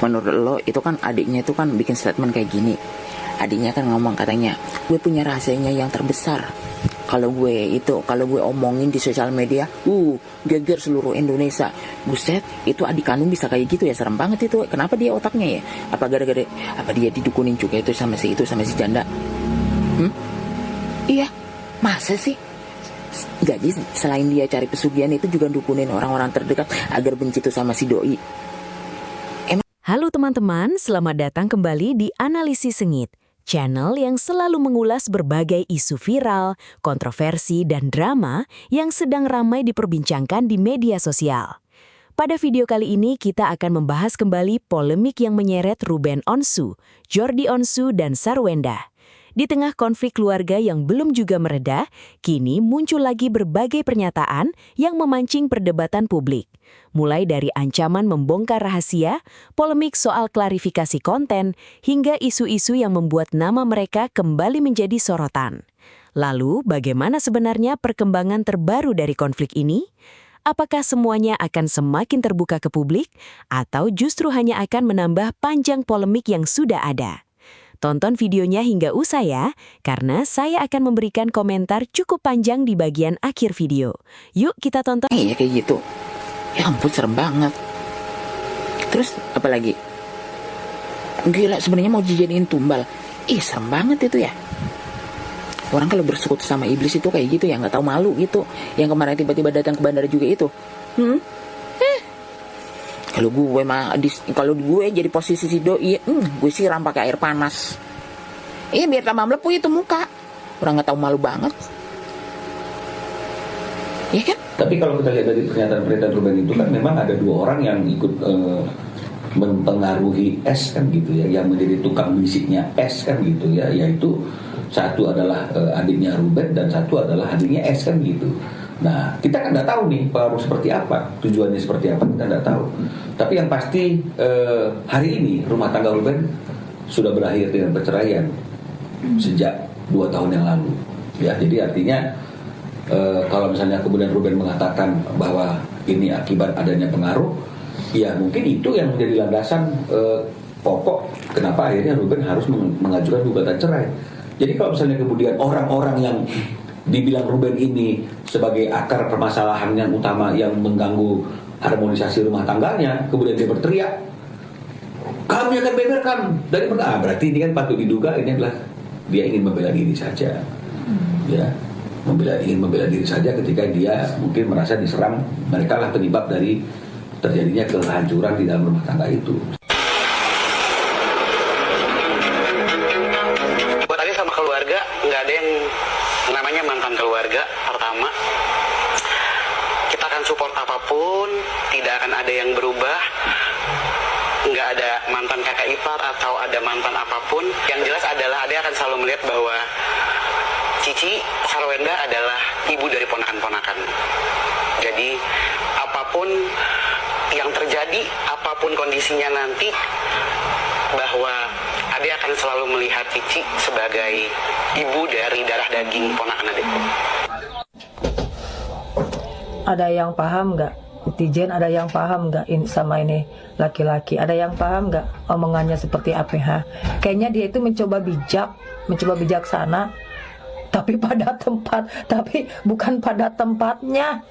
Menurut lo itu kan adiknya itu kan bikin statement kayak gini. Adiknya kan ngomong katanya, gue punya rahasianya yang terbesar. Kalau gue omongin di sosial media, geger seluruh Indonesia. Buset, itu adik kandung bisa kayak gitu ya, serem banget itu. Kenapa dia otaknya ya? Apa gara-gara dia didukunin juga itu sama si janda? Iya, masa sih? Jadi selain dia cari pesugihan itu juga dukunin orang-orang terdekat agar benci tuh sama si doi. Halo teman-teman, selamat datang kembali di Analisis Sengit, channel yang selalu mengulas berbagai isu viral, kontroversi, dan drama yang sedang ramai diperbincangkan di media sosial. Pada video kali ini kita akan membahas kembali polemik yang menyeret Ruben Onsu, Jordi Onsu, dan Sarwenda. Di tengah konflik keluarga yang belum juga mereda, kini muncul lagi berbagai pernyataan yang memancing perdebatan publik. Mulai dari ancaman membongkar rahasia, polemik soal klarifikasi konten, hingga isu-isu yang membuat nama mereka kembali menjadi sorotan. Lalu, bagaimana sebenarnya perkembangan terbaru dari konflik ini? Apakah semuanya akan semakin terbuka ke publik, atau justru hanya akan menambah panjang polemik yang sudah ada? Tonton videonya hingga usai ya, karena saya akan memberikan komentar cukup panjang di bagian akhir video. Yuk kita tonton. Iya kayak gitu. Ya ampun, serem banget. Terus apa lagi? Gila, sebenarnya mau dijadiin tumbal. Serem banget itu ya. Orang kalau bersekutu sama iblis itu kayak gitu ya, nggak tahu malu gitu. Yang kemarin tiba-tiba datang ke bandara juga itu. Kalau gue jadi posisi si doi, gue siram pakai air panas. Biar tambah melepuh itu muka. Orang nggak tahu malu banget. Iya kan? Tapi kalau kita lihat dari pernyataan Ruben itu kan memang ada dua orang yang ikut mempengaruhi S kan gitu ya, yang menjadi tukang bisiknya S kan gitu ya, yaitu satu adalah adiknya Ruben dan satu adalah adiknya S kan gitu. Nah, kita kan nggak tahu nih pengaruh seperti apa, tujuannya seperti apa, kita nggak tahu. Tapi yang pasti hari ini rumah tangga Ruben sudah berakhir dengan perceraian sejak 2 tahun yang lalu. Ya, jadi artinya kalau misalnya kemudian Ruben mengatakan bahwa ini akibat adanya pengaruh, ya mungkin itu yang menjadi landasan pokok kenapa akhirnya Ruben harus mengajukan gugatan cerai. Jadi kalau misalnya kemudian orang-orang yang dibilang Ruben ini sebagai akar permasalahan yang utama yang mengganggu harmonisasi rumah tangganya, kemudian dia berteriak, kami akan beberkan dari berarti ini kan patut diduga ini adalah dia ingin membela diri saja, ya, ingin membela diri saja ketika dia mungkin merasa diserang, mereka lah penyebab dari terjadinya kehancuran di dalam rumah tangga itu. Buat Ari sama keluarga nggak ada yang namanya mantan keluarga. Pertama, kita akan support apapun, tidak akan ada yang berubah. Nggak ada mantan kakak ipar atau ada mantan apapun. Yang jelas adalah Ade akan selalu melihat bahwa Cici Sarwenda adalah ibu dari ponakan-ponakan. Jadi apapun yang terjadi, apapun kondisinya nanti, bahwa Ade akan selalu melihat Cici sebagai ibu dari darah daging ponakan Ade. Ada yang paham nggak? Netizen ada yang paham nggak sama ini laki-laki? Ada yang paham nggak omongannya seperti apa? Kayaknya dia itu mencoba bijaksana, tapi bukan pada tempatnya.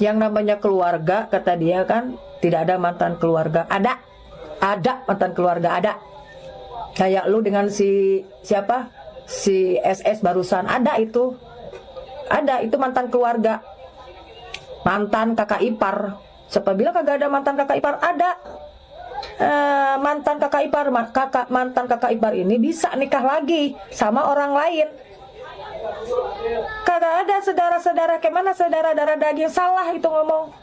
Yang namanya keluarga, kata dia kan tidak ada mantan keluarga. Ada mantan keluarga, ada. Kayak lu dengan si SS barusan, ada itu mantan keluarga, mantan kakak ipar. Siapa bilang kagak ada mantan kakak ipar? Ada. Mantan kakak ipar ini bisa nikah lagi sama orang lain. Kagak ada saudara-saudara, kayak mana saudara darah daging, salah itu ngomong.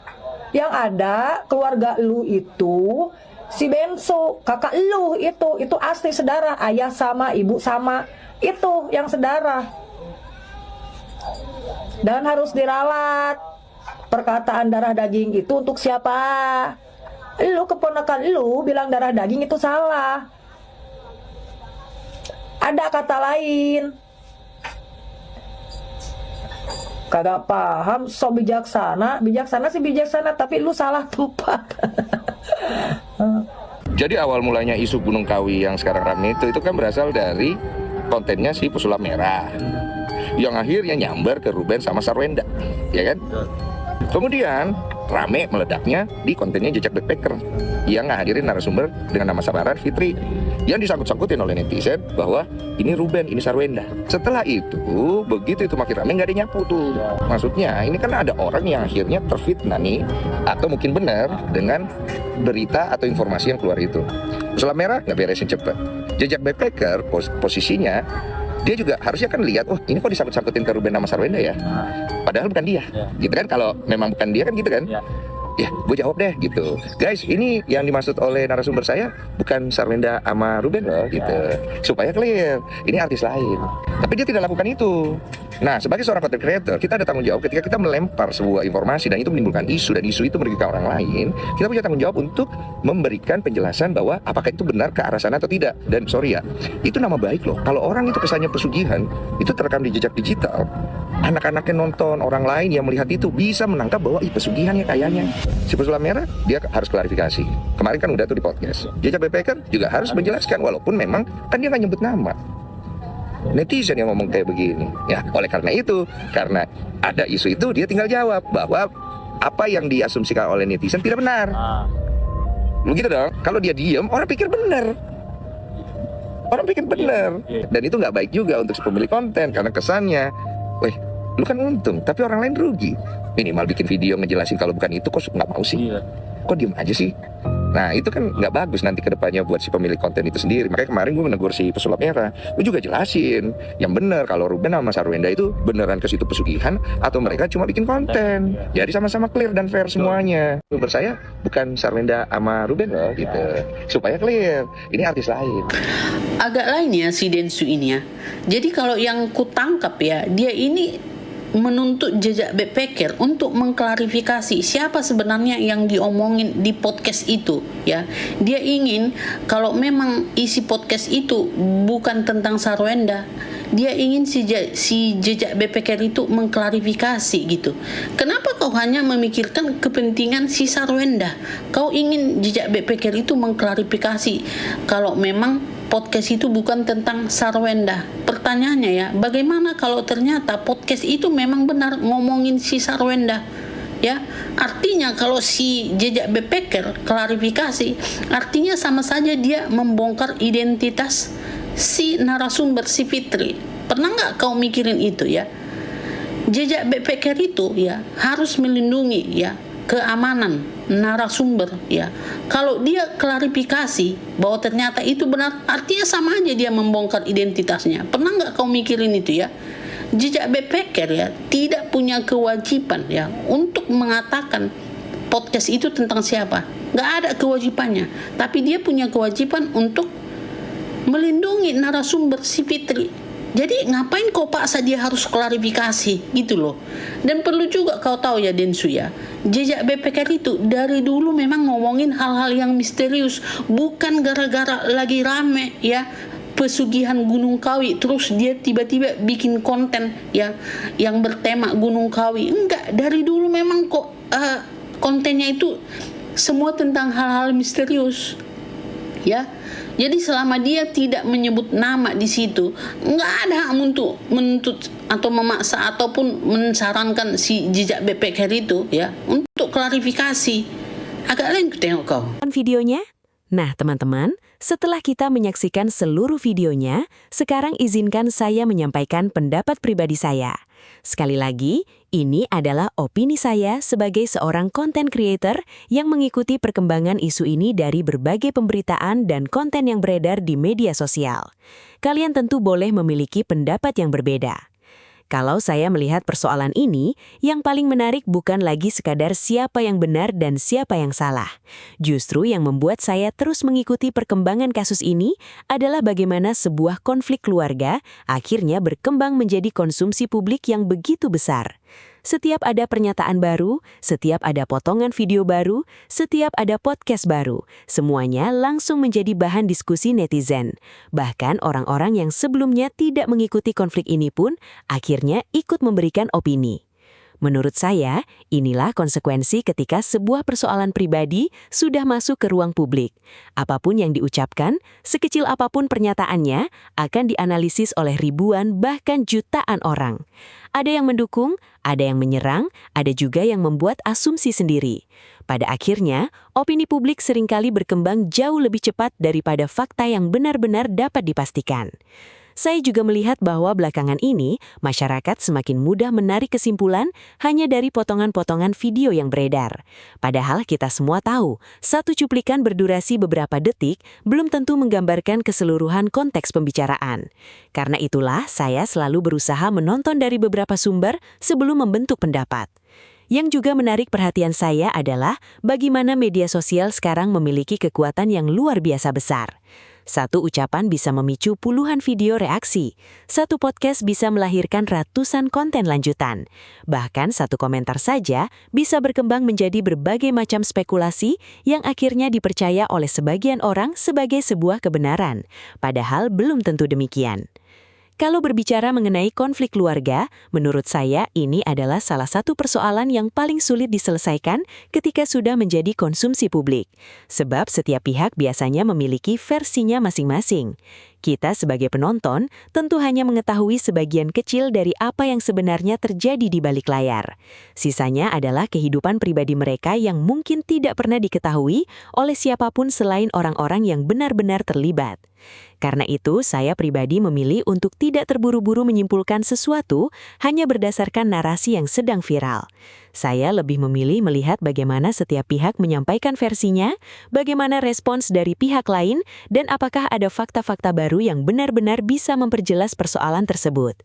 Yang ada keluarga lu itu si Benso, kakak lu itu asli saudara, ayah sama ibu sama, itu yang saudara. Dan harus diralat. Perkataan darah daging itu untuk siapa? Lu, keponakan lu bilang darah daging itu salah. Ada kata lain. Kagak paham, so bijaksana sih bijaksana, tapi lu salah tempat. Jadi awal mulanya isu Gunung Kawi yang sekarang ramai itu kan berasal dari kontennya si Pesulap Merah yang akhirnya nyamber ke Ruben sama Sarwenda, ya kan? Kemudian rame meledaknya di kontennya Jejak Backpacker yang ngahadirin narasumber dengan nama samaran Fitri yang disangkut-sangkutin oleh netizen bahwa ini Ruben, ini Sarwenda. Setelah itu, begitu itu makin rame, nggak ada nyapu tuh. Maksudnya ini kan ada orang yang akhirnya terfitnah nih, atau mungkin benar dengan berita atau informasi yang keluar itu. Pesulap Merah nggak beresin cepet. Jejak Backpacker posisinya dia juga harusnya kan lihat, oh ini kok disangkut-sangkutin ke Ruben sama Sarwenda ya, padahal bukan dia, gitu kan? Kalau memang bukan dia kan gitu kan, ya gue jawab deh gitu, guys ini yang dimaksud oleh narasumber saya bukan Sarwenda sama Ruben loh gitu, supaya clear, ini artis lain, tapi dia tidak lakukan itu. Nah, sebagai seorang content creator, kita ada tanggung jawab ketika kita melempar sebuah informasi dan itu menimbulkan isu dan isu itu merugikan orang lain. Kita punya tanggung jawab untuk memberikan penjelasan bahwa apakah itu benar ke arah sana atau tidak. Dan sorry ya, itu nama baik loh. Kalau orang itu kesannya pesugihan, itu terekam di jejak digital. Anak-anaknya nonton, orang lain yang melihat itu bisa menangkap bahwa pesugihan ya kayaknya. Si Pesulap Merah, dia harus klarifikasi. Kemarin kan udah tuh di podcast. Jejak Backpacker juga harus menjelaskan, walaupun memang kan dia nggak nyebut nama. Netizen yang ngomong kayak begini. Ya, oleh karena itu, karena ada isu itu, dia tinggal jawab bahwa apa yang diasumsikan oleh netizen tidak benar. Begitu dong. Kalau dia diem, orang pikir benar. Orang pikir benar. Dan itu nggak baik juga untuk si pemilik konten, karena kesannya, weh, lu kan untung, tapi orang lain rugi. Minimal bikin video ngejelasin kalau bukan itu, kok nggak mau sih? Kok diem aja sih? Nah itu kan nggak bagus nanti kedepannya buat si pemilik konten itu sendiri. Makanya kemarin gue menegur si Pesulap Merah, gue juga jelasin yang benar kalau Ruben sama Sarwenda itu beneran ke situ pesugihan atau mereka cuma bikin konten. Jadi sama-sama clear dan fair semuanya. Menurut saya bukan Sarwenda sama Ruben loh gitu, supaya clear, ini artis lain. Agak lain ya si Densu ini ya. Jadi kalau yang kutangkap ya, dia ini menuntut Jejak Backpacker untuk mengklarifikasi siapa sebenarnya yang diomongin di podcast itu ya. Dia ingin kalau memang isi podcast itu bukan tentang Sarwenda, dia ingin si Jejak Backpacker itu mengklarifikasi gitu. Kenapa kau hanya memikirkan kepentingan si Sarwenda? Kau ingin Jejak Backpacker itu mengklarifikasi kalau memang podcast itu bukan tentang Sarwenda. Pertanyaannya ya, bagaimana kalau ternyata podcast itu memang benar ngomongin si Sarwenda? Ya, artinya kalau si Jejak Backpacker klarifikasi, artinya sama saja dia membongkar identitas si narasumber si Fitri. Pernah nggak kau mikirin itu ya? Jejak Backpacker itu ya harus melindungi ya keamanan narasumber ya. Kalau dia klarifikasi bahwa ternyata itu benar, artinya sama aja dia membongkar identitasnya. Pernah nggak kau mikirin itu ya? Jejak Backpacker ya tidak punya kewajiban ya untuk mengatakan podcast itu tentang siapa. Nggak ada kewajibannya. Tapi dia punya kewajiban untuk melindungi narasumber si Fitri. Jadi ngapain kau paksa dia harus klarifikasi gitu loh. Dan perlu juga kau tahu ya Densu ya, Jejak Backpacker itu dari dulu memang ngomongin hal-hal yang misterius. Bukan gara-gara lagi rame ya pesugihan Gunung Kawi terus dia tiba-tiba bikin konten ya yang bertema Gunung Kawi. Enggak, dari dulu memang kok kontennya itu semua tentang hal-hal misterius ya. Jadi selama dia tidak menyebut nama di situ, nggak ada hak untuk menuntut atau memaksa ataupun mensarankan si Jejak Backpacker itu ya untuk klarifikasi. Agak lain tengok kau. Videonya? Nah, teman-teman, setelah kita menyaksikan seluruh videonya, sekarang izinkan saya menyampaikan pendapat pribadi saya. Sekali lagi, ini adalah opini saya sebagai seorang content creator yang mengikuti perkembangan isu ini dari berbagai pemberitaan dan konten yang beredar di media sosial. Kalian tentu boleh memiliki pendapat yang berbeda. Kalau saya melihat persoalan ini, yang paling menarik bukan lagi sekadar siapa yang benar dan siapa yang salah. Justru yang membuat saya terus mengikuti perkembangan kasus ini adalah bagaimana sebuah konflik keluarga akhirnya berkembang menjadi konsumsi publik yang begitu besar. Setiap ada pernyataan baru, setiap ada potongan video baru, setiap ada podcast baru, semuanya langsung menjadi bahan diskusi netizen. Bahkan orang-orang yang sebelumnya tidak mengikuti konflik ini pun akhirnya ikut memberikan opini. Menurut saya, inilah konsekuensi ketika sebuah persoalan pribadi sudah masuk ke ruang publik. Apapun yang diucapkan, sekecil apapun pernyataannya, akan dianalisis oleh ribuan bahkan jutaan orang. Ada yang mendukung, ada yang menyerang, ada juga yang membuat asumsi sendiri. Pada akhirnya, opini publik seringkali berkembang jauh lebih cepat daripada fakta yang benar-benar dapat dipastikan. Saya juga melihat bahwa belakangan ini, masyarakat semakin mudah menarik kesimpulan hanya dari potongan-potongan video yang beredar. Padahal kita semua tahu, satu cuplikan berdurasi beberapa detik belum tentu menggambarkan keseluruhan konteks pembicaraan. Karena itulah, saya selalu berusaha menonton dari beberapa sumber sebelum membentuk pendapat. Yang juga menarik perhatian saya adalah bagaimana media sosial sekarang memiliki kekuatan yang luar biasa besar. Satu ucapan bisa memicu puluhan video reaksi. Satu podcast bisa melahirkan ratusan konten lanjutan. Bahkan satu komentar saja bisa berkembang menjadi berbagai macam spekulasi yang akhirnya dipercaya oleh sebagian orang sebagai sebuah kebenaran. Padahal belum tentu demikian. Kalau berbicara mengenai konflik keluarga, menurut saya ini adalah salah satu persoalan yang paling sulit diselesaikan ketika sudah menjadi konsumsi publik. Sebab setiap pihak biasanya memiliki versinya masing-masing. Kita sebagai penonton tentu hanya mengetahui sebagian kecil dari apa yang sebenarnya terjadi di balik layar. Sisanya adalah kehidupan pribadi mereka yang mungkin tidak pernah diketahui oleh siapapun selain orang-orang yang benar-benar terlibat. Karena itu, saya pribadi memilih untuk tidak terburu-buru menyimpulkan sesuatu hanya berdasarkan narasi yang sedang viral. Saya lebih memilih melihat bagaimana setiap pihak menyampaikan versinya, bagaimana respons dari pihak lain, dan apakah ada fakta-fakta baru yang benar-benar bisa memperjelas persoalan tersebut.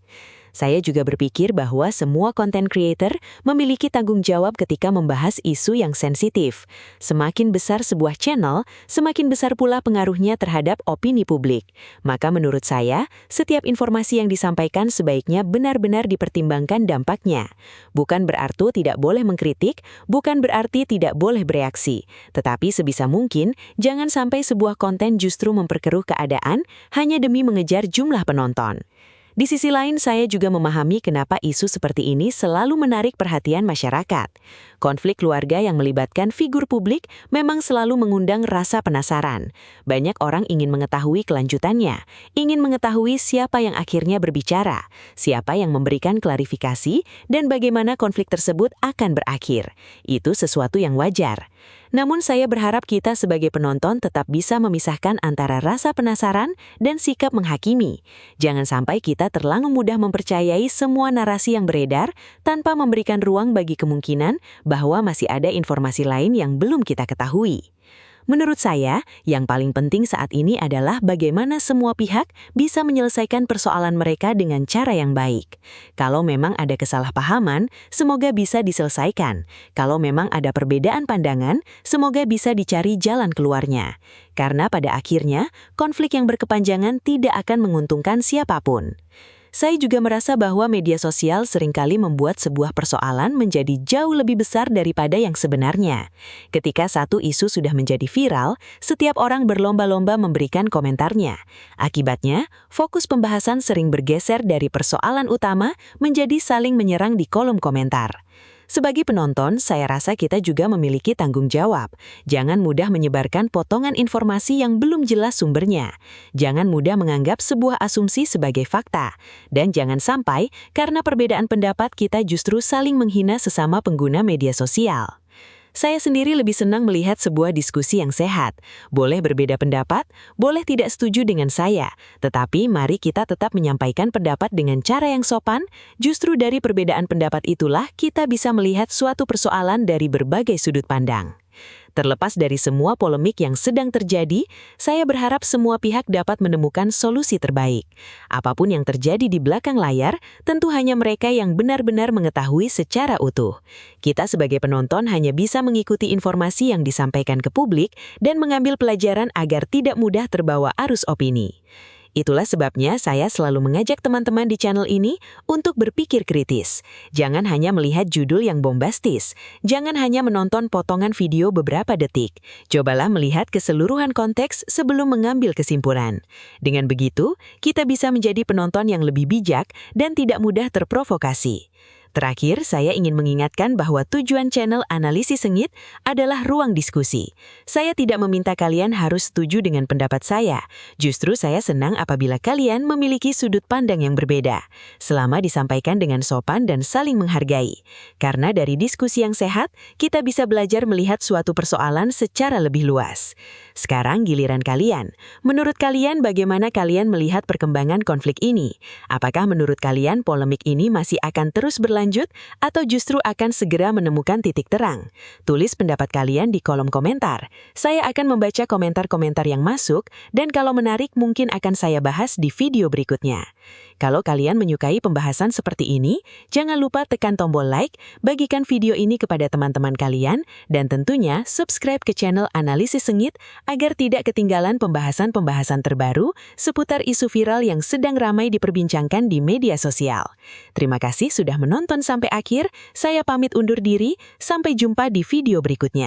Saya juga berpikir bahwa semua content creator memiliki tanggung jawab ketika membahas isu yang sensitif. Semakin besar sebuah channel, semakin besar pula pengaruhnya terhadap opini publik. Maka menurut saya, setiap informasi yang disampaikan sebaiknya benar-benar dipertimbangkan dampaknya. Bukan berarti tidak boleh mengkritik, bukan berarti tidak boleh bereaksi. Tetapi sebisa mungkin, jangan sampai sebuah konten justru memperkeruh keadaan hanya demi mengejar jumlah penonton. Di sisi lain, saya juga memahami kenapa isu seperti ini selalu menarik perhatian masyarakat. Konflik keluarga yang melibatkan figur publik memang selalu mengundang rasa penasaran. Banyak orang ingin mengetahui kelanjutannya, ingin mengetahui siapa yang akhirnya berbicara, siapa yang memberikan klarifikasi, dan bagaimana konflik tersebut akan berakhir. Itu sesuatu yang wajar. Namun saya berharap kita sebagai penonton tetap bisa memisahkan antara rasa penasaran dan sikap menghakimi. Jangan sampai kita terlalu mudah mempercayai semua narasi yang beredar tanpa memberikan ruang bagi kemungkinan bahwa masih ada informasi lain yang belum kita ketahui. Menurut saya, yang paling penting saat ini adalah bagaimana semua pihak bisa menyelesaikan persoalan mereka dengan cara yang baik. Kalau memang ada kesalahpahaman, semoga bisa diselesaikan. Kalau memang ada perbedaan pandangan, semoga bisa dicari jalan keluarnya. Karena pada akhirnya, konflik yang berkepanjangan tidak akan menguntungkan siapapun. Saya juga merasa bahwa media sosial seringkali membuat sebuah persoalan menjadi jauh lebih besar daripada yang sebenarnya. Ketika satu isu sudah menjadi viral, setiap orang berlomba-lomba memberikan komentarnya. Akibatnya, fokus pembahasan sering bergeser dari persoalan utama menjadi saling menyerang di kolom komentar. Sebagai penonton, saya rasa kita juga memiliki tanggung jawab. Jangan mudah menyebarkan potongan informasi yang belum jelas sumbernya. Jangan mudah menganggap sebuah asumsi sebagai fakta. Dan jangan sampai, karena perbedaan pendapat kita justru saling menghina sesama pengguna media sosial. Saya sendiri lebih senang melihat sebuah diskusi yang sehat. Boleh berbeda pendapat, boleh tidak setuju dengan saya. Tetapi mari kita tetap menyampaikan pendapat dengan cara yang sopan. Justru dari perbedaan pendapat itulah kita bisa melihat suatu persoalan dari berbagai sudut pandang. Terlepas dari semua polemik yang sedang terjadi, saya berharap semua pihak dapat menemukan solusi terbaik. Apapun yang terjadi di belakang layar, tentu hanya mereka yang benar-benar mengetahui secara utuh. Kita sebagai penonton hanya bisa mengikuti informasi yang disampaikan ke publik dan mengambil pelajaran agar tidak mudah terbawa arus opini. Itulah sebabnya saya selalu mengajak teman-teman di channel ini untuk berpikir kritis. Jangan hanya melihat judul yang bombastis. Jangan hanya menonton potongan video beberapa detik. Cobalah melihat keseluruhan konteks sebelum mengambil kesimpulan. Dengan begitu, kita bisa menjadi penonton yang lebih bijak dan tidak mudah terprovokasi. Terakhir, saya ingin mengingatkan bahwa tujuan channel Analisis Sengit adalah ruang diskusi. Saya tidak meminta kalian harus setuju dengan pendapat saya. Justru saya senang apabila kalian memiliki sudut pandang yang berbeda, selama disampaikan dengan sopan dan saling menghargai. Karena dari diskusi yang sehat, kita bisa belajar melihat suatu persoalan secara lebih luas. Sekarang giliran kalian. Menurut kalian bagaimana kalian melihat perkembangan konflik ini? Apakah menurut kalian polemik ini masih akan terus berlanjut atau justru akan segera menemukan titik terang? Tulis pendapat kalian di kolom komentar. Saya akan membaca komentar-komentar yang masuk dan kalau menarik mungkin akan saya bahas di video berikutnya. Kalau kalian menyukai pembahasan seperti ini, jangan lupa tekan tombol like, bagikan video ini kepada teman-teman kalian, dan tentunya subscribe ke channel Analisis Sengit agar tidak ketinggalan pembahasan-pembahasan terbaru seputar isu viral yang sedang ramai diperbincangkan di media sosial. Terima kasih sudah menonton sampai akhir, saya pamit undur diri, sampai jumpa di video berikutnya.